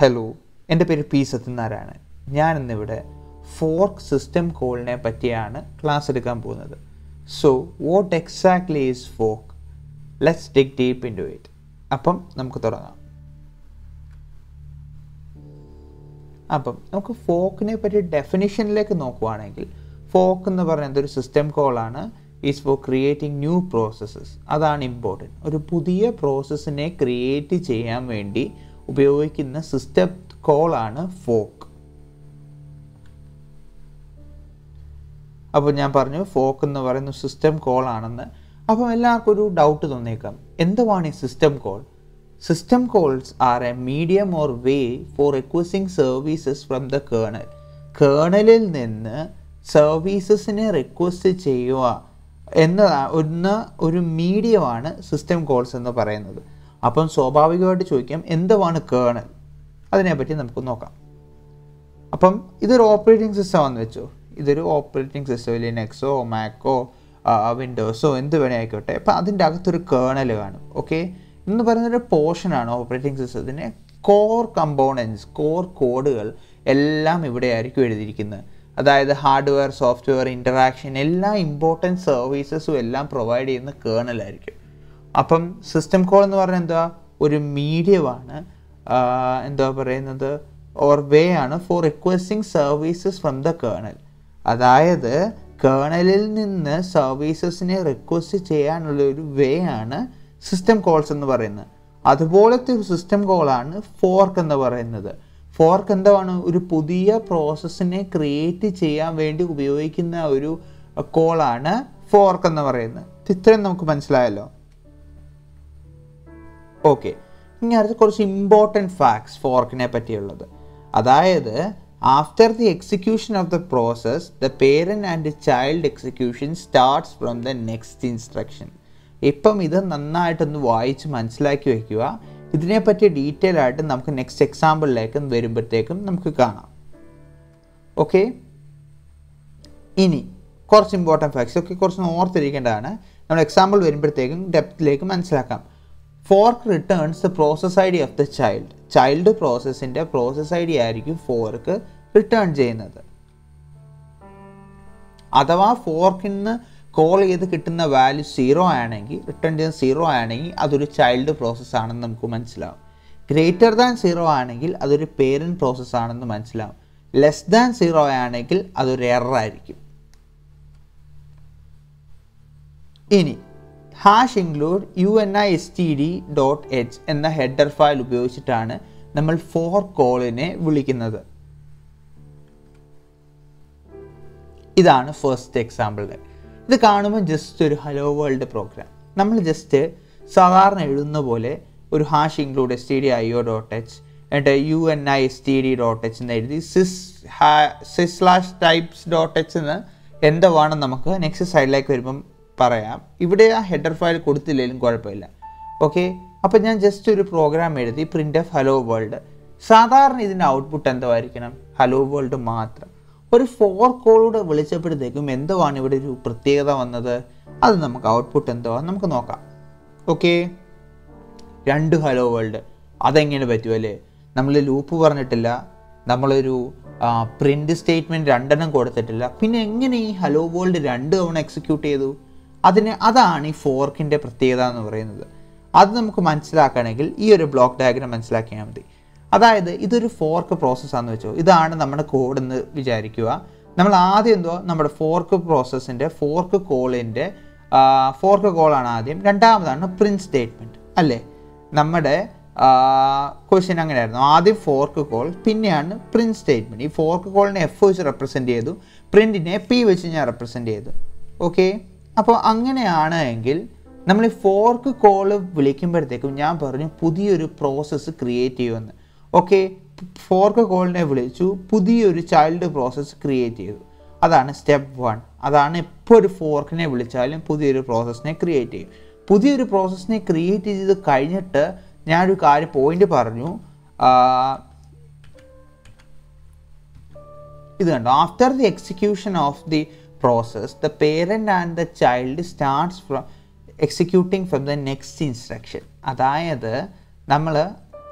Hello, എൻ്റെ പേര് P Sathyanarayanan. ഞാനിന്നിവിടെ ഫോർക്ക് സിസ്റ്റം കോളിനെ പറ്റിയാണ് ക്ലാസ് എടുക്കാൻ പോകുന്നത്. So what exactly is fork? Let's dig deep into it. അപ്പം നമുക്ക് തുടങ്ങാം. നമുക്ക് ഫോക്കിനെ പറ്റി ഡെഫിനിഷനിലേക്ക് നോക്കുവാണെങ്കിൽ, ഫോർക്ക് എന്ന് പറയുന്നത് ഒരു സിസ്റ്റം കോളാണ്. Is for creating new processes. അതാണ് ഇമ്പോർട്ടൻറ്റ്. ഒരു പുതിയ പ്രോസസ്സിനെ ക്രിയേറ്റ് ചെയ്യാൻ വേണ്ടി ഉപയോഗിക്കുന്ന സിസ്റ്റം കോളാണ് ഫോർക്ക്. അപ്പോൾ ഞാൻ പറഞ്ഞു ഫോർക്ക് എന്ന് പറയുന്ന സിസ്റ്റം കോളാണെന്ന്. അപ്പം എല്ലാവർക്കും ഒരു ഡൗട്ട് തോന്നിയേക്കാം, എന്തുവാണ് ഈ system call? System calls are a medium or way for requesting services from the kernel. കേർണലിൽ നിന്ന് സർവീസസിനെ റിക്വസ്റ്റ് ചെയ്യുക എന്ന ഒരു മീഡിയമാണ് സിസ്റ്റം കോൾസ് എന്ന് പറയുന്നത്. അപ്പം സ്വാഭാവികമായിട്ട് ചോദിക്കാം, എന്തുവാണ് കേർണൽ? അതിനെപ്പറ്റി നമുക്ക് നോക്കാം. അപ്പം ഇതൊരു ഓപ്പറേറ്റിംഗ് സിസ്റ്റം ആണെന്ന് വെച്ചോ. ഇതൊരു ഓപ്പറേറ്റിംഗ് സിസ്റ്റം, ലിനക്സോ മാക്കോ വിൻഡോസോ എന്ത് വേണേ ആയിക്കോട്ടെ. അപ്പം അതിൻ്റെ അകത്തൊരു കേർണൽ കാണും. ഓക്കെ, എന്ന് പറയുന്നൊരു പോർഷനാണ് ഓപ്പറേറ്റിംഗ് സിസ്റ്റത്തിൻ്റെ കോർ കമ്പോണൻസ്, കോർ കോഡുകൾ എല്ലാം ഇവിടെ ആയിരിക്കും എഴുതിയിരിക്കുന്നത്. അതായത് ഹാർഡ്വെയർ, സോഫ്റ്റ്വെയർ ഇൻ്ററാക്ഷൻ, എല്ലാ ഇമ്പോർട്ടൻറ്റ് സർവീസസും എല്ലാം പ്രൊവൈഡ് ചെയ്യുന്ന കേർണലായിരിക്കും. അപ്പം സിസ്റ്റം കോൾ എന്ന് പറഞ്ഞാൽ എന്താ? ഒരു മീഡിയമാണ്, എന്താ പറയുന്നത്, ഓർ വേ ആണ് for requesting services from the kernel. അതായത് കേർണലിൽ നിന്ന് സർവീസസിനെ റിക്വസ്റ്റ് ചെയ്യാനുള്ള ഒരു വേ ആണ് സിസ്റ്റം കോൾസ് എന്ന് പറയുന്നത്. അതുപോലത്തെ ഒരു സിസ്റ്റം കോളാണ് ഫോർക്ക് എന്ന് പറയുന്നത്. ഫോർക്ക് എന്താണ്? ഒരു പുതിയ പ്രോസസ്സിനെ ക്രിയേറ്റ് ചെയ്യാൻ വേണ്ടി ഉപയോഗിക്കുന്ന ഒരു കോളാണ് ഫോർക്ക് എന്ന് പറയുന്നത്. ഇത്രയും നമുക്ക് മനസ്സിലായല്ലോ. ഓക്കെ, ഇനി അടുത്ത കുറച്ച് ഇമ്പോർട്ടൻറ്റ് ഫാക്ട്സ് ഫോർക്കിനെ പറ്റിയുള്ളത്. അതായത് after the execution of the process, the parent and child execution starts from the next instruction. ഇപ്പം ഇത് നന്നായിട്ടൊന്ന് വായിച്ച് മനസ്സിലാക്കി വയ്ക്കുക. ഇതിനെപ്പറ്റി ഡീറ്റെയിൽ ആയിട്ട് നമുക്ക് നെക്സ്റ്റ് എക്സാമ്പിളിലേക്ക് വരുമ്പോഴത്തേക്കും നമുക്ക് കാണാം. ഓക്കെ, ഇനി കുറച്ച് ഇമ്പോർട്ടൻറ്റ് ഫാക്ട്സ് ഒക്കെ കുറച്ച് ഓർത്തിരിക്കേണ്ടതാണ്. നമ്മൾ എക്സാമ്പിൾ വരുമ്പോഴത്തേക്കും ഡെപ്തിലേക്ക് മനസ്സിലാക്കാം. Fork returns the process I D of the child. Child പ്രോസസ്സിൻ്റെ പ്രോസസ് ഐ ഡി ആയിരിക്കും ഫോർക്ക് റിട്ടേൺ ചെയ്യുന്നത്. അഥവാ ഫോർക്കിൽ നിന്ന് കോൾ ചെയ്ത് കിട്ടുന്ന വാല്യൂ 0 ആണെങ്കിൽ, റിട്ടേൺ ചെയ്യുന്ന 0 ആണെങ്കിൽ അതൊരു ചൈൽഡ് പ്രോസസ്സാണെന്ന് നമുക്ക് മനസ്സിലാവും. ഗ്രേറ്റർ ദാൻ 0 ആണെങ്കിൽ അതൊരു പേരൻറ്റ് പ്രോസസ്സാണെന്ന് മനസ്സിലാവും. ലെസ് ദാൻ 0 ആണെങ്കിൽ അതൊരു എറർ ആയിരിക്കും. ഇനി ഹാഷ് ഇൻക്ലൂഡ് unistd.h എന്ന ഹെഡർ ഫയൽ ഉപയോഗിച്ചിട്ടാണ് നമ്മൾ ഫോർക്ക് കോളിനെ വിളിക്കുന്നത്. ഇതാണ് ഫസ്റ്റ് എക്സാമ്പിൾ. ഇത് കാണുമ്പോൾ ജസ്റ്റ് ഒരു ഹലോ വേൾഡ് പ്രോഗ്രാം. നമ്മൾ ജസ്റ്റ് സാധാരണ എഴുതുന്ന പോലെ ഒരു ഹാഷ് ഇൻക്ലൂഡ് stdio.h എന്നിട്ട് unistd.h എന്ന് എഴുതി sys/types.h എന്ന് എന്തുവാണ് നമുക്ക് നെക്സ്റ്റ് സൈഡിലേക്ക് വരുമ്പം പറയാം. ഇവിടെ ആ ഹെഡർ ഫയൽ കൊടുത്തില്ലെങ്കിലും കുഴപ്പമില്ല. ഓക്കെ, അപ്പോൾ ഞാൻ ജസ്റ്റ് ഒരു പ്രോഗ്രാം എഴുതി പ്രിൻ്റ് ഓഫ് ഹലോ വേൾഡ്. സാധാരണ ഇതിൻ്റെ ഔട്ട്പുട്ട് എന്തായിരിക്കണം? ഹലോ വേൾഡ് മാത്രം. ഒരു ഫോർക്ക് കോളൂടെ വിളിച്ചപ്പോഴത്തേക്കും എന്തുവാണ് ഇവിടെ ഒരു പ്രത്യേകത വന്നത്? അത് നമുക്ക് ഔട്ട്പുട്ട് എന്തുവാന്ന് നമുക്ക് നോക്കാം. Okay, 2 hello world. അതെങ്ങനെ പറ്റുമല്ലേ? നമ്മൾ ലൂപ്പ് പറഞ്ഞിട്ടില്ല, നമ്മളൊരു പ്രിൻ്റ് സ്റ്റേറ്റ്മെൻറ്റ് 2 കൊടുത്തിട്ടില്ല. പിന്നെ എങ്ങനെ ഈ ഹലോ വേൾഡ് 2 തവണ എക്സിക്യൂട്ട് ചെയ്തു? അതാണ് ഈ ഫോർക്കിൻ്റെ പ്രത്യേകത എന്ന് പറയുന്നത്. അത് നമുക്ക് മനസ്സിലാക്കണമെങ്കിൽ ഈ ഒരു ബ്ലോക്ക് ഡയഗ്രാം മനസ്സിലാക്കിയാൽ മതി. അതായത് ഇതൊരു ഫോർക്ക് പ്രോസസ്സാണെന്ന് വെച്ചോ. ഇതാണ് നമ്മുടെ കോഡ് എന്ന് വിചാരിക്കുക. നമ്മൾ ആദ്യം നമ്മുടെ ഫോർക്ക് പ്രോസസ്സിൻ്റെ ഫോർക്ക് കോളാണ് ആദ്യം. രണ്ടാമതാണ് പ്രിൻറ്റ് സ്റ്റേറ്റ്മെൻറ്റ് അല്ലേ? നമ്മുടെ ക്വസ്റ്റ്യൻ അങ്ങനെയായിരുന്നു. ആദ്യം ഫോർക്ക് കോൾ, പിന്നെയാണ് പ്രിൻറ്റ് സ്റ്റേറ്റ്മെൻറ്റ്. ഈ ഫോർക്ക് കോളിനെ F വെച്ച് റെപ്രസെൻറ്റ് ചെയ്തു, പ്രിൻറ്റിനെ P വെച്ച് ഞാൻ റെപ്രസെൻറ്റ് ചെയ്തു. ഓക്കെ, അപ്പോൾ അങ്ങനെയാണ് എങ്കിൽ നമ്മൾ ഈ ഫോർക്ക് കോൾ വിളിക്കുമ്പോഴത്തേക്കും ഞാൻ പറഞ്ഞു പുതിയൊരു പ്രോസസ്സ് ക്രിയേറ്റ് ചെയ്യുമെന്ന്. ഓക്കെ, ഫോർക്ക് കോളിനെ വിളിച്ചു, പുതിയൊരു ചൈൽഡ് പ്രോസസ്സ് ക്രിയേറ്റ് ചെയ്തു. അതാണ് സ്റ്റെപ്പ് 1. അതാണ് എപ്പോൾ ഒരു ഫോർക്കിനെ വിളിച്ചാലും പുതിയൊരു പ്രോസസ്സിനെ ക്രിയേറ്റ് ചെയ്യും. പുതിയൊരു പ്രോസസ്സിനെ ക്രിയേറ്റ് ചെയ്ത് കഴിഞ്ഞിട്ട് ഞാനൊരു പോയിന്റ് പറഞ്ഞു. ഇത് കണ്ടോ, after the execution of the process, the parent and the child starts from executing from the next instruction. അതായത് നമ്മൾ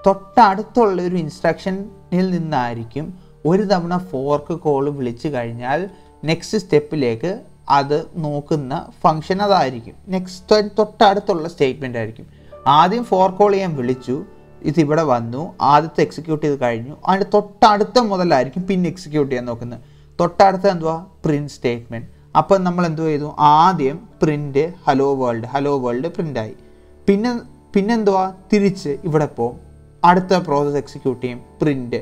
തൊട്ടടുത്തുള്ള ഒരു ഇൻസ്ട്രക്ഷനിൽ നിന്നായിരിക്കും ഒരു തവണ ഫോർക്ക് കോൾ വിളിച്ചു കഴിഞ്ഞാൽ നെക്സ്റ്റ് സ്റ്റെപ്പിലേക്ക് അത് നോക്കുന്ന ഫങ്ഷൻ അതായിരിക്കും. നെക്സ്റ്റ് തൊട്ടടുത്തുള്ള സ്റ്റേറ്റ്മെൻ്റ് ആയിരിക്കും. ആദ്യം ഫോർക്ക് കോൾ ചെയ്യാൻ വിളിച്ചു, ഇതിവിടെ വന്നു, ആദ്യത്തെ എക്സിക്യൂട്ട് ചെയ്ത് കഴിഞ്ഞു, അതിൻ്റെ തൊട്ടടുത്ത മുതലായിരിക്കും പിന്നെ എക്സിക്യൂട്ട് ചെയ്യാൻ നോക്കുന്നത്. തൊട്ടടുത്ത എന്തുവാ? Print statement. അപ്പം നമ്മൾ എന്തു ചെയ്തു? ആദ്യം പ്രിൻറ്റ് ഹലോ വേൾഡ് പ്രിൻ്റായി. പിന്നെ എന്തുവാ? തിരിച്ച് ഇവിടെ പോകും, അടുത്ത പ്രോസസ്സ് എക്സിക്യൂട്ട് ചെയ്യും, പ്രിൻറ്റ്.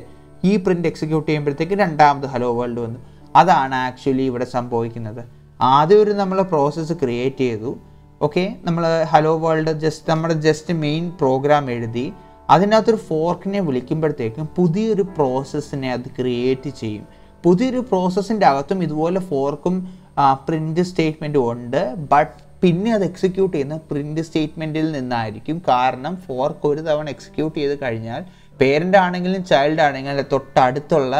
ഈ പ്രിൻറ്റ് എക്സിക്യൂട്ട് ചെയ്യുമ്പോഴത്തേക്ക് രണ്ടാമത് ഹലോ വേൾഡ് വന്നു. അതാണ് ആക്ച്വലി ഇവിടെ സംഭവിക്കുന്നത്. ആദ്യം ഒരു നമ്മൾ പ്രോസസ്സ് ക്രിയേറ്റ് ചെയ്തു, ഓക്കെ, നമ്മൾ hello world just main program എഴുതി, അതിനകത്തൊരു ഫോർക്കിനെ വിളിക്കുമ്പോഴത്തേക്കും പുതിയൊരു പ്രോസസ്സിനെ അത് ക്രിയേറ്റ് ചെയ്യും. പുതിയൊരു പ്രോസസ്സിൻ്റെ അകത്തും ഇതുപോലെ ഫോർക്കും പ്രിൻറ്റ് സ്റ്റേറ്റ്മെൻറ്റും ഉണ്ട്. ബട്ട് പിന്നെ അത് എക്സിക്യൂട്ട് ചെയ്യുന്ന പ്രിൻറ്റ് സ്റ്റേറ്റ്മെൻറ്റിൽ നിന്നായിരിക്കും. കാരണം ഫോർക്ക് ഒരു തവണ എക്സിക്യൂട്ട് ചെയ്ത് കഴിഞ്ഞാൽ പേരൻ്റ് ആണെങ്കിലും ചൈൽഡ് ആണെങ്കിലും തൊട്ടടുത്തുള്ള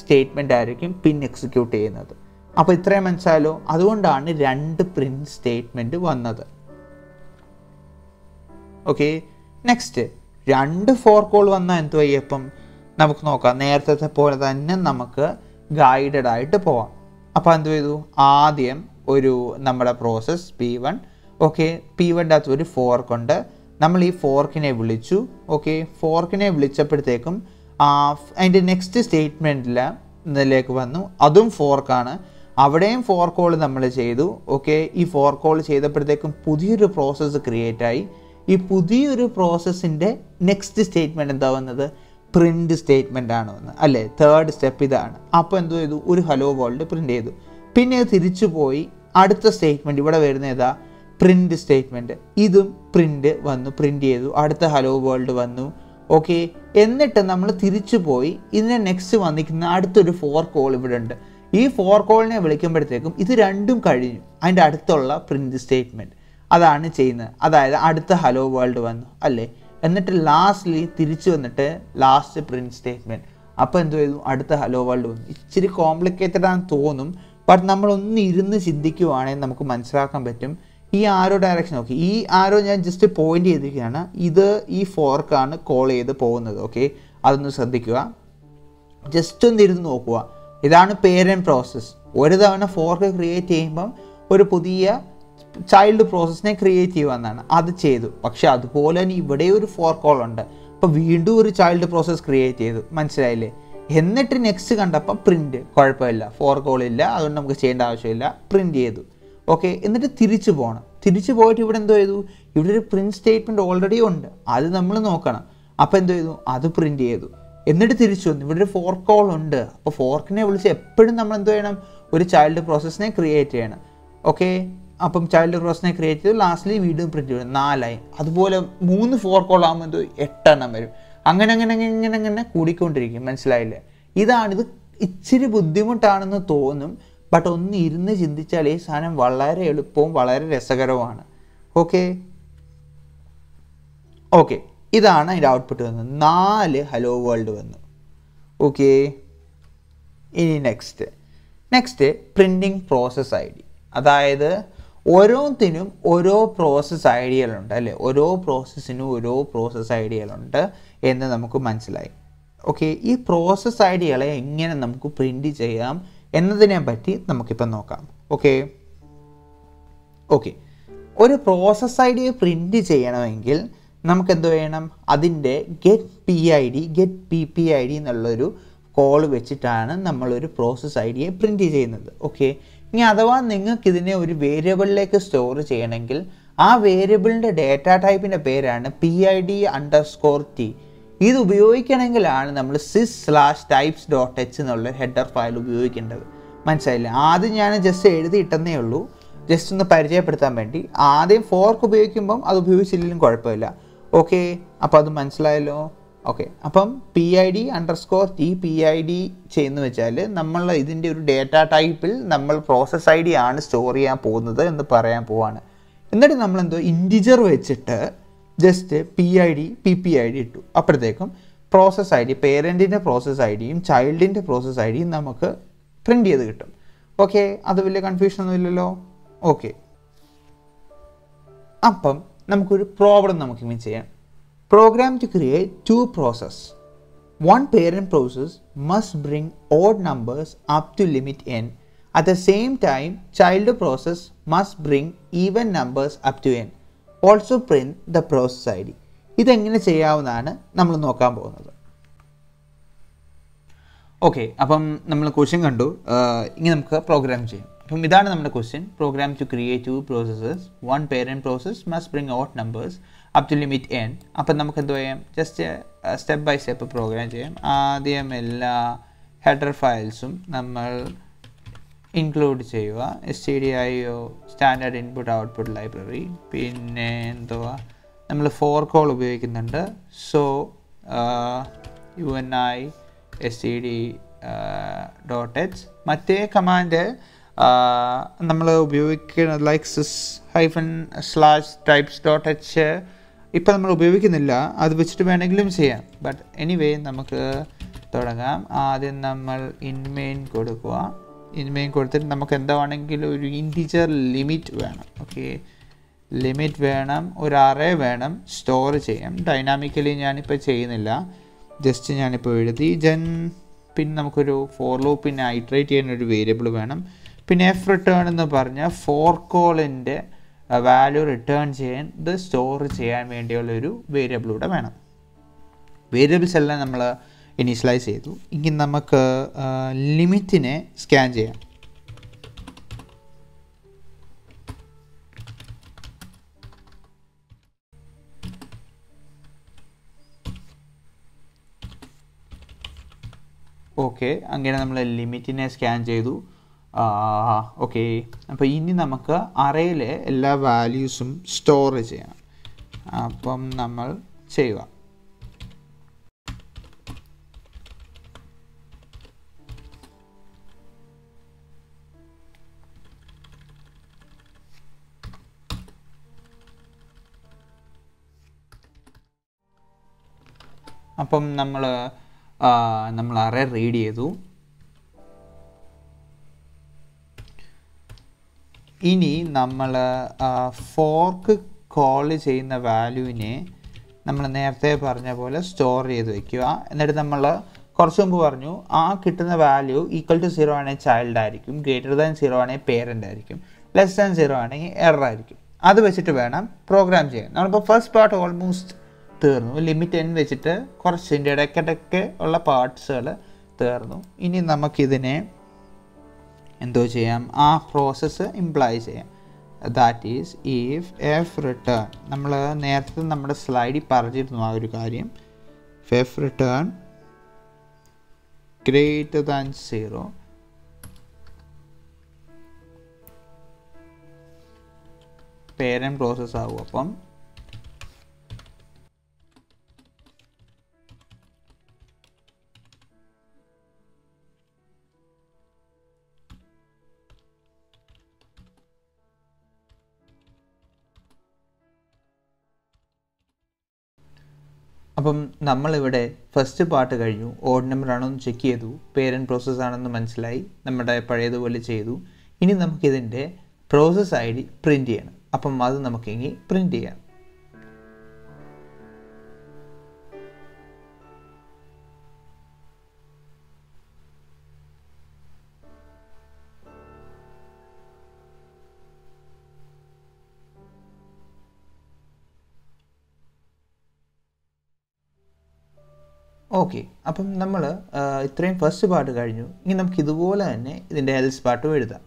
സ്റ്റേറ്റ്മെൻ്റ് ആയിരിക്കും പിന്നെ എക്സിക്യൂട്ട് ചെയ്യുന്നത്. അപ്പോൾ ഇത്രയും മനസ്സിലാലോ? അതുകൊണ്ടാണ് 2 പ്രിൻറ്റ് സ്റ്റേറ്റ്മെൻറ്റ് വന്നത്. ഓക്കെ, നെക്സ്റ്റ് 2 ഫോർക്ക് കോൾ വന്നാൽ എന്ത് ചെയ്യപ്പം നമുക്ക് നോക്കാം. നേരത്തെ പോലെ തന്നെ നമുക്ക് ഗൈഡഡ് ആയിട്ട് പോവാം. അപ്പോൾ എന്ത് ചെയ്തു? ആദ്യം ഒരു നമ്മുടെ പ്രോസസ്സ് P1, ഓക്കെ, P1ൻ്റെ അകത്ത് ഒരു ഫോർക്കുണ്ട്. നമ്മൾ ഈ ഫോർക്കിനെ വിളിച്ചു, ഓക്കെ, ഫോർക്കിനെ വിളിച്ചപ്പോഴത്തേക്കും അതിൻ്റെ നെക്സ്റ്റ് സ്റ്റേറ്റ്മെൻറ്റിലേക്ക് വന്നു, അതും ഫോർക്കാണ്. അവിടെയും ഫോർക്ക് കോൾ നമ്മൾ ചെയ്തു, ഓക്കെ. ഈ ഫോർക്ക് കോൾ ചെയ്തപ്പോഴത്തേക്കും പുതിയൊരു പ്രോസസ്സ് ക്രിയേറ്റ് ആയി. ഈ പുതിയൊരു പ്രോസസ്സിൻ്റെ നെക്സ്റ്റ് സ്റ്റേറ്റ്മെൻറ്റ് എന്താ വന്നത്? പ്രിൻറ്റ് സ്റ്റേറ്റ്മെൻ്റ് ആണ് വന്നത്, അല്ലേ? തേർഡ് സ്റ്റെപ്പ് ഇതാണ്. അപ്പോൾ എന്ത് ചെയ്തു? ഒരു ഹലോ വേൾഡ് പ്രിൻ്റ് ചെയ്തു. പിന്നെ അത് തിരിച്ചു പോയി അടുത്ത സ്റ്റേറ്റ്മെൻറ്റ് ഇവിടെ വരുന്ന ഏതാ? Print statement. ഇതും പ്രിൻറ്റ് വന്നു, പ്രിൻറ്റ് ചെയ്തു, അടുത്ത ഹലോ വേൾഡ് വന്നു, ഓക്കെ. എന്നിട്ട് നമ്മൾ തിരിച്ചു പോയി ഇതിനെ നെക്സ്റ്റ് വന്നിരിക്കുന്ന അടുത്തൊരു ഫോർക്ക് കോൾ ഇവിടെ ഉണ്ട്. ഈ ഫോർക്ക് കോളിനെ വിളിക്കുമ്പോഴത്തേക്കും ഇത് രണ്ടും കഴിഞ്ഞു, അതിൻ്റെ അടുത്തുള്ള പ്രിൻറ്റ് സ്റ്റേറ്റ്മെൻറ്റ് അതാണ് ചെയ്യുന്നത്. അതായത് അടുത്ത ഹലോ വേൾഡ് വന്നു, അല്ലേ? എന്നിട്ട് ലാസ്റ്റ്ലി തിരിച്ചു വന്നിട്ട് ലാസ്റ്റ് പ്രിൻറ്റ് സ്റ്റേറ്റ്മെൻറ്റ്. അപ്പോൾ എന്ത് ചെയ്തു? അടുത്ത ഹലോ വേൾഡ് വന്നു. ഇച്ചിരി കോംപ്ലിക്കേറ്റഡ് ആണെന്ന് തോന്നും, ബട്ട് നമ്മളൊന്ന് ഇരുന്ന് ചിന്തിക്കുവാണെങ്കിൽ നമുക്ക് മനസ്സിലാക്കാൻ പറ്റും. ഈ ആരോ ഡയറക്ഷൻ നോക്കി, ഈ ആരോ ഞാൻ ജസ്റ്റ് പോയിന്റ് ചെയ്തിരിക്കുകയാണ്. ഇത് ഈ ഫോർക്കാണ് കോൾ ചെയ്ത് പോകുന്നത്, ഓക്കെ. അതൊന്ന് ശ്രദ്ധിക്കുക, ജസ്റ്റ് ഒന്ന് ഇരുന്ന് നോക്കുക. ഇതാണ് പേരൻറ്റ് പ്രോസസ്സ്. ഒരു തവണ ഫോർക്ക് ക്രിയേറ്റ് ചെയ്യുമ്പം ഒരു പുതിയ ചൈൽഡ് പ്രോസസ്സിനെ ക്രിയേറ്റ് ചെയ്യുമെന്നാണ്, അത് ചെയ്തു. പക്ഷെ അതുപോലെ തന്നെ ഇവിടെ ഒരു ഫോർക്ക് കോൾ ഉണ്ട്. അപ്പോൾ വീണ്ടും ഒരു ചൈൽഡ് പ്രോസസ്സ് ക്രിയേറ്റ് ചെയ്തു, മനസ്സിലായില്ലേ? എന്നിട്ട് നെക്സ്റ്റ് കണ്ടപ്പോൾ പ്രിൻറ്റ്, കുഴപ്പമില്ല, ഫോർക്ക് കോൾ ഇല്ല, അതുകൊണ്ട് നമുക്ക് ചെയ്യേണ്ട ആവശ്യമില്ല, പ്രിൻറ്റ് ചെയ്തു, ഓക്കെ. എന്നിട്ട് തിരിച്ചു പോകണം. തിരിച്ചു പോയിട്ട് ഇവിടെ എന്തോ ചെയ്തു? ഇവിടെ ഒരു പ്രിൻറ്റ് സ്റ്റേറ്റ്മെൻറ്റ് ഓൾറെഡി ഉണ്ട്, അത് നമ്മൾ നോക്കണം. അപ്പോൾ എന്തോ ചെയ്തു? അത് പ്രിൻറ്റ് ചെയ്തു. എന്നിട്ട് തിരിച്ചു വന്നു, ഇവിടെ ഒരു ഫോർക്ക് കോൾ ഉണ്ട്. അപ്പോൾ ഫോർക്കിനെ വിളിച്ച് എപ്പോഴും നമ്മൾ എന്തോ ചെയ്യണം? ഒരു ചൈൽഡ് പ്രോസസ്സിനെ ക്രിയേറ്റ് ചെയ്യണം, ഓക്കെ. അപ്പം ചൈൽഡ് പ്രോസസ്സിനെ ക്രിയേറ്റ് ചെയ്തു, ലാസ്റ്റ്ലി വീണ്ടും പ്രിൻറ്റ് ചെയ്തു, 4 അതുപോലെ 3 ഫോർക്ക് കോൾ ആകുമ്പോൾ എന്തോ 8 എണ്ണം വരും. അങ്ങനെ കൂടിക്കൊണ്ടിരിക്കും, മനസ്സിലായില്ലേ? ഇതാണിത്. ഇച്ചിരി ബുദ്ധിമുട്ടാണെന്ന് തോന്നും, ബട്ട് ഒന്ന് ഇരുന്ന് ചിന്തിച്ചാൽ ഈ സാധനം വളരെ എളുപ്പവും വളരെ രസകരവുമാണ്, ഓക്കെ. ഇതാണ് അതിൻ്റെ ഔട്ട്പുട്ട് വന്നത്. 4 ഹലോ വേൾഡ് വന്നു, ഓക്കെ. ഇനി next printing process I D. അതായത് ഓരോത്തിനും ഓരോ പ്രോസസ് ഐഡിയകളുണ്ട്, അല്ലേ? ഓരോ പ്രോസസ്സിനും ഓരോ പ്രോസസ് ഐഡിയകളുണ്ട് എന്ന് നമുക്ക് മനസ്സിലായി, ഓക്കെ. ഈ പ്രോസസ് ഐഡിയകളെ എങ്ങനെ നമുക്ക് പ്രിൻറ്റ് ചെയ്യാം എന്നതിനെ പറ്റി നമുക്കിപ്പം നോക്കാം, ഓക്കെ. ഒരു പ്രോസസ് ഐഡിയ പ്രിൻറ്റ് ചെയ്യണമെങ്കിൽ നമുക്ക് എന്ത് വേണം? അതിൻ്റെ ഗെറ്റ് PID ഗെറ്റ് PPID എന്നുള്ളൊരു കോൾ വെച്ചിട്ടാണ് നമ്മളൊരു പ്രോസസ് ഐഡിയെ പ്രിൻറ്റ് ചെയ്യുന്നത്, ഓക്കെ. ഇനി അഥവാ നിങ്ങൾക്ക് ഇതിനെ ഒരു വേരിയബിളിലേക്ക് സ്റ്റോർ ചെയ്യണമെങ്കിൽ ആ വേരിയബിളിൻ്റെ ഡേറ്റ ടൈപ്പിൻ്റെ പേരാണ് PID_T. ഇത് ഉപയോഗിക്കണമെങ്കിലാണ് നമ്മൾ sys/types.h എന്നുള്ള ഹെഡർ ഫയൽ ഉപയോഗിക്കേണ്ടത്, മനസ്സിലായില്ലേ? ആദ്യം ഞാൻ ജസ്റ്റ് എഴുതിയിട്ടെന്നേ ഉള്ളൂ, ജസ്റ്റ് ഒന്ന് പരിചയപ്പെടുത്താൻ വേണ്ടി. ആദ്യം ഫോർക്ക് ഉപയോഗിക്കുമ്പം അത് ഉപയോഗിച്ചില്ലെങ്കിലും കുഴപ്പമില്ല, ഓക്കെ. അപ്പോൾ അത് മനസ്സിലായല്ലോ, ഓക്കെ. അപ്പം PID_T PID ചെയ്യുന്ന വെച്ചാൽ നമ്മൾ ഇതിൻ്റെ ഒരു ഡേറ്റ ടൈപ്പിൽ നമ്മൾ പ്രോസസ് ഐ ഡി ആണ് സ്റ്റോർ ചെയ്യാൻ പോകുന്നത് എന്ന് പറയാൻ പോവാണ്. എന്നിട്ട് നമ്മളെന്തോ ഇൻറ്റിജർ വെച്ചിട്ട് ജസ്റ്റ് PID PPID ഇട്ടു. അപ്പോഴത്തേക്കും പ്രോസസ് ഐ ഡി, പേരൻറ്റിൻ്റെ പ്രോസസ് ഐ ഡിയും ചൈൽഡിൻ്റെ പ്രോസസ് ഐ ഡിയും നമുക്ക് പ്രിൻറ്റ് ചെയ്ത് കിട്ടും, ഓക്കെ. അത് വലിയ കൺഫ്യൂഷനൊന്നും ഇല്ലല്ലോ, ഓക്കെ. അപ്പം നമുക്കൊരു പ്രോബ്ലം നമുക്കിങ്ങനെ ചെയ്യാം. Program to create two processes. One parent process must bring odd numbers up to limit n. At the same time, child process must bring even numbers up to n. Also print the process ID. ഇതെങ്ങനെ ചെയ്യാവുന്നതാണ് നമ്മൾ നോക്കാൻ പോകുന്നത്. Okay, അപ്പം നമ്മൾ question കണ്ടു. ഇനി നമുക്ക് പ്രോഗ്രാം ചെയ്യാം. അപ്പം ഇതാണ് നമ്മുടെ question. Program to create two processes. One parent process must bring odd numbers up to limit N. അപ്പം നമുക്ക് എന്ത് ചെയ്യാം, just step by step program ചെയ്യാം. ആദ്യം എല്ലാ ഹെഡർ ഫയൽസും നമ്മൾ ഇൻക്ലൂഡ് ചെയ്യുക. stdio standard input output library. പിന്നെ എന്തുവാ, നമ്മൾ ഫോർ കോൾ ഉപയോഗിക്കുന്നുണ്ട്. So uni std.h. മറ്റേ കമാൻഡ് നമ്മൾ ഉപയോഗിക്കുന്ന ലൈക്ക് sys-/types.h ഇപ്പം നമ്മൾ ഉപയോഗിക്കുന്നില്ല. അത് വെച്ചിട്ട് വേണമെങ്കിലും ചെയ്യാം. ബട്ട് എനിവേ നമുക്ക് തുടങ്ങാം. ആദ്യം നമ്മൾ ഇൻമെയിൻ കൊടുക്കുക. ഇൻമെയിൻ കൊടുത്തിട്ട് നമുക്ക് എന്താണെങ്കിലും ഒരു ഇൻറ്റിജർ ലിമിറ്റ് വേണം. ഓക്കെ, ലിമിറ്റ് വേണം, ഒരു അറേ വേണം, സ്റ്റോർ ചെയ്യാം. ഡൈനാമിക്കലി ഞാനിപ്പോൾ ചെയ്യുന്നില്ല, ജസ്റ്റ് ഞാനിപ്പോൾ എഴുതി. പിന്നെ നമുക്കൊരു ഫോർ ലൂപ്പിനെ ഐട്രേറ്റ് ചെയ്യാൻ ഒരു വേരിയബിൾ വേണം. പിന്നെ എഫ് റിട്ടേൺ എന്ന് പറഞ്ഞാൽ ഫോർ കോളിൻ്റെ വാല്യൂ റിട്ടേൺ ചെയ്യാൻ, ഇത് സ്റ്റോർ ചെയ്യാൻ വേണ്ടിയുള്ളൊരു വേരിയബിൾ കൂടെ വേണം. വേരിയബിൾസ് എല്ലാം നമ്മൾ ഇനീഷ്യലൈസ് ചെയ്തു. ഇനി നമുക്ക് ലിമിറ്റിനെ സ്കാൻ ചെയ്യാം. ഓക്കെ, അങ്ങനെ നമ്മൾ ലിമിറ്റിനെ സ്കാൻ ചെയ്തു. ഓക്കെ, അപ്പോൾ ഇനി നമുക്ക് അറേയിലെ എല്ലാ വാല്യൂസും സ്റ്റോർ ചെയ്യണം. അപ്പം നമ്മൾ ചെയ്യുക. അപ്പം നമ്മൾ അറേ റീഡ് ചെയ്തു. ഇനി നമ്മൾ ഫോർക്ക് കോൾ ചെയ്യുന്ന വാല്യൂവിനെ നമ്മൾ നേരത്തെ പറഞ്ഞ പോലെ സ്റ്റോർ ചെയ്ത് വയ്ക്കുക. എന്നിട്ട് നമ്മൾ കുറച്ച് മുമ്പ് പറഞ്ഞു, ആ കിട്ടുന്ന വാല്യൂ ഈക്വൽ ടു 0 ആണെങ്കിൽ ചൈൽഡ് ആയിരിക്കും, ഗ്രേറ്റർ ദാൻ 0 ആണെങ്കിൽ പേരൻ്റ് ആയിരിക്കും, ലെസ് ദാൻ 0 ആണെങ്കിൽ എറർ ആയിരിക്കും. അത് വെച്ചിട്ട് വേണം പ്രോഗ്രാം ചെയ്യാൻ. നമ്മളിപ്പോൾ ഫസ്റ്റ് പാർട്ട് ഓൾമോസ്റ്റ് തീർന്നു. ലിമിറ്റ് n വെച്ചിട്ട് കുറച്ചിൻ്റെ ഇടയ്ക്കിടയ്ക്ക് ഉള്ള പാർട്സുകൾ തീർന്നു. ഇനി നമുക്കിതിനെ എന്തോ ചെയ്യാം, ആ പ്രോസസ്സ് ഇംപ്ലൈ ചെയ്യാം. That is if F return, നമ്മൾ നേരത്തെ നമ്മുടെ സ്ലൈഡിൽ പറഞ്ഞിരുന്നു ആ ഒരു കാര്യം. F return greater than 0, parent process ആകും. അപ്പം നമ്മളിവിടെ ഫസ്റ്റ് പാർട്ട് കഴിഞ്ഞു. ഓഡ് നമ്പർ ആണോ എന്ന് ചെക്ക് ചെയ്തു, പേരൻറ്റ് പ്രോസസ്സ് ആണെന്ന് മനസ്സിലായി, നമ്മുടെ പഴയതുപോലെ ചെയ്തു. ഇനി നമുക്കിതിൻ്റെ പ്രോസസ് ID പ്രിൻറ്റ് ചെയ്യണം. അപ്പം അത് നമുക്കിനി പ്രിൻറ്റ് ചെയ്യാം. ഓക്കെ, അപ്പം നമ്മൾ ഇത്രയും ഫസ്റ്റ് പാർട്ട് കഴിഞ്ഞു. ഇനി നമുക്ക് ഇതുപോലെ തന്നെ ഇതിൻ്റെ എൽസ് പാർട്ടും എഴുതാം.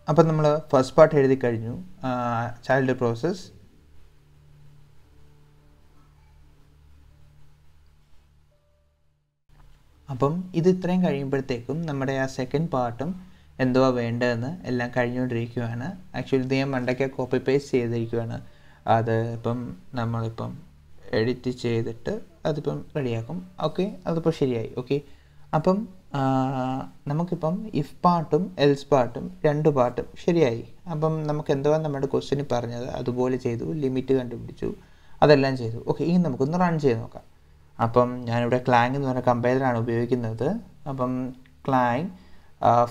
അപ്പം നമ്മൾ ഫസ്റ്റ് പാർട്ട് എഴുതി കഴിഞ്ഞു, ചൈൽഡ് പ്രോസസ്. അപ്പം ഇത് ഇത്രയും കഴിയുമ്പോഴത്തേക്കും നമ്മുടെ ആ സെക്കൻഡ് പാർട്ടും എന്തുവാ വേണ്ടതെന്ന് എല്ലാം കഴിഞ്ഞുകൊണ്ടിരിക്കുകയാണ്. ആക്ച്വലി ഇത് ഞാൻ മണ്ടയ്ക്ക് കോപ്പി പേസ്റ്റ് ചെയ്തിരിക്കുകയാണ്. അത് ഇപ്പം നമ്മളിപ്പം എഡിറ്റ് ചെയ്തിട്ട് അതിപ്പം റെഡിയാക്കും. ഓക്കെ, അതിപ്പോൾ ശരിയായി. ഓക്കെ, അപ്പം നമുക്കിപ്പം ഇഫ് പാർട്ടും എൽസ് പാർട്ടും രണ്ട് പാർട്ടും ശരിയായി. അപ്പം നമുക്ക് എന്തുവാ നമ്മുടെ ക്വസ്റ്റ്യനിൽ പറഞ്ഞത് അതുപോലെ ചെയ്തു, ലിമിറ്റ് കണ്ടുപിടിച്ചു, അതെല്ലാം ചെയ്തു. ഓക്കെ, ഇനി നമുക്കൊന്ന് റൺ ചെയ്ത് നോക്കാം. അപ്പം ഞാനിവിടെ ക്ലാങ് എന്ന് പറഞ്ഞ കമ്പൈലറാണ് ഉപയോഗിക്കുന്നത്. അപ്പം ക്ലാങ്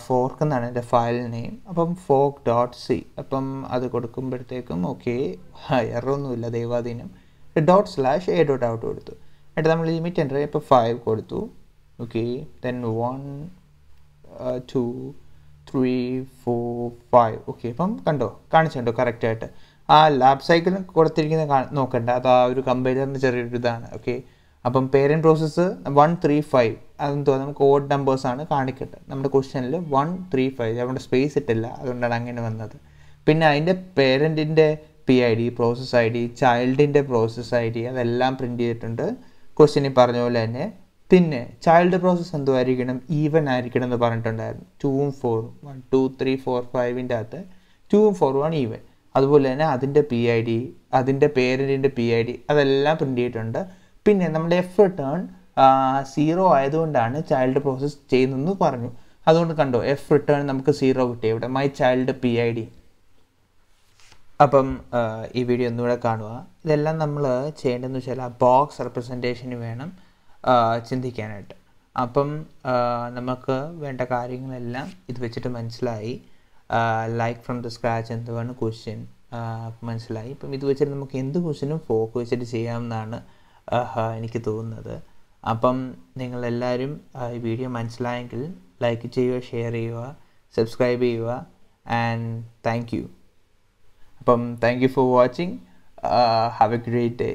ഫോർക്ക് എന്നാണ് എൻ്റെ ഫയൽ നെയിം. അപ്പം fork.c അപ്പം അത് കൊടുക്കുമ്പോഴത്തേക്കും ഓക്കെ, എററൊന്നുമില്ല, ദൈവാധീനം. ./a.out കൊടുത്തു. എന്നിട്ട് നമ്മൾ ലിമിറ്റ് എൻ്റർ ഇപ്പോൾ 5 കൊടുത്തു. Okay, then 1 2 3 4 5. ഓക്കെ, അപ്പം കാണിച്ചുണ്ടോ കറക്റ്റായിട്ട്. ആ ലാബ് സൈക്കിൾ കൊടുത്തിരിക്കുന്നത് നോക്കണ്ട, അത് ആ ഒരു കമ്പൈലറിൻ്റെ ചെറിയൊരു ഇതാണ്. ഓക്കെ, അപ്പം പേരൻറ്റ് പ്രോസസ്സ് 1 3 5 അതെന്തോ നമുക്ക് ഓഡ് നമ്പേഴ്സാണ് കാണിക്കേണ്ടത്. നമ്മുടെ ക്വസ്റ്റ്യനിൽ 1 3 5 നമ്മുടെ സ്പേസ് ഇട്ടില്ല, അതുകൊണ്ടാണ് അങ്ങനെ വന്നത്. പിന്നെ അതിൻ്റെ പേരൻറ്റിൻ്റെ PID, പ്രോസസ് ID, ചൈൽഡിൻ്റെ പ്രോസസ് ID അതെല്ലാം പ്രിൻറ്റ് ചെയ്തിട്ടുണ്ട് ക്വസ്റ്റ്യനിൽ പറഞ്ഞ പോലെ തന്നെ. പിന്നെ ചൈൽഡ് പ്രോസസ്സ് എന്തുമായിരിക്കണം, ഈവൻ ആയിരിക്കണം എന്ന് പറഞ്ഞിട്ടുണ്ടായിരുന്നു. 2ഉം 4ഉം 1 2 3 4 5ൻ്റെ അകത്ത് 2ഉം 4ഉമാണ് ഈവൻ. അതുപോലെ തന്നെ അതിൻ്റെ PID, അതിൻ്റെ പേരൻറ്റിൻ്റെ PID അതെല്ലാം പ്രിൻറ്റ് ചെയ്തിട്ടുണ്ട്. പിന്നെ നമ്മുടെ എഫ് റിട്ടേൺ 0 ആയതുകൊണ്ടാണ് ചൈൽഡ് പ്രോസസ്സ് ചെയ്യുന്നതെന്ന് പറഞ്ഞു. അതുകൊണ്ട് കണ്ടോ എഫ് റിട്ടേൺ നമുക്ക് 0 കിട്ടി ഇവിടെ, മൈ ചൈൽഡ് PID. അപ്പം ഈ വീഡിയോ ഒന്നുകൂടെ കാണുക. ഇതെല്ലാം നമ്മൾ ചെയ്യേണ്ടതെന്ന് വെച്ചാൽ ആ ബോക്സ് റെപ്രസെൻറ്റേഷന് വേണം ചിന്തിക്കാനായിട്ട്. അപ്പം നമുക്ക് വേണ്ട കാര്യങ്ങളെല്ലാം ഇത് വെച്ചിട്ട് മനസ്സിലായി. ലൈക്ക് ഫ്രം ദ സ്ക്രാച്ച് എന്തുവാണ് ക്വസ്റ്റ്യൻ മനസ്സിലായി. ഇപ്പം ഇത് വെച്ചിട്ട് നമുക്ക് എന്ത് ക്വസ്റ്റ്യനും ഫോക്ക് വെച്ചിട്ട് ചെയ്യാമെന്നാണ് എനിക്ക് തോന്നുന്നത്. അപ്പം നിങ്ങളെല്ലാവരും ഈ വീഡിയോ മനസ്സിലായെങ്കിൽ ലൈക്ക് ചെയ്യുക, ഷെയർ ചെയ്യുക, സബ്സ്ക്രൈബ് ചെയ്യുക. And thank you. അപ്പം thank you for watching. Have a great day.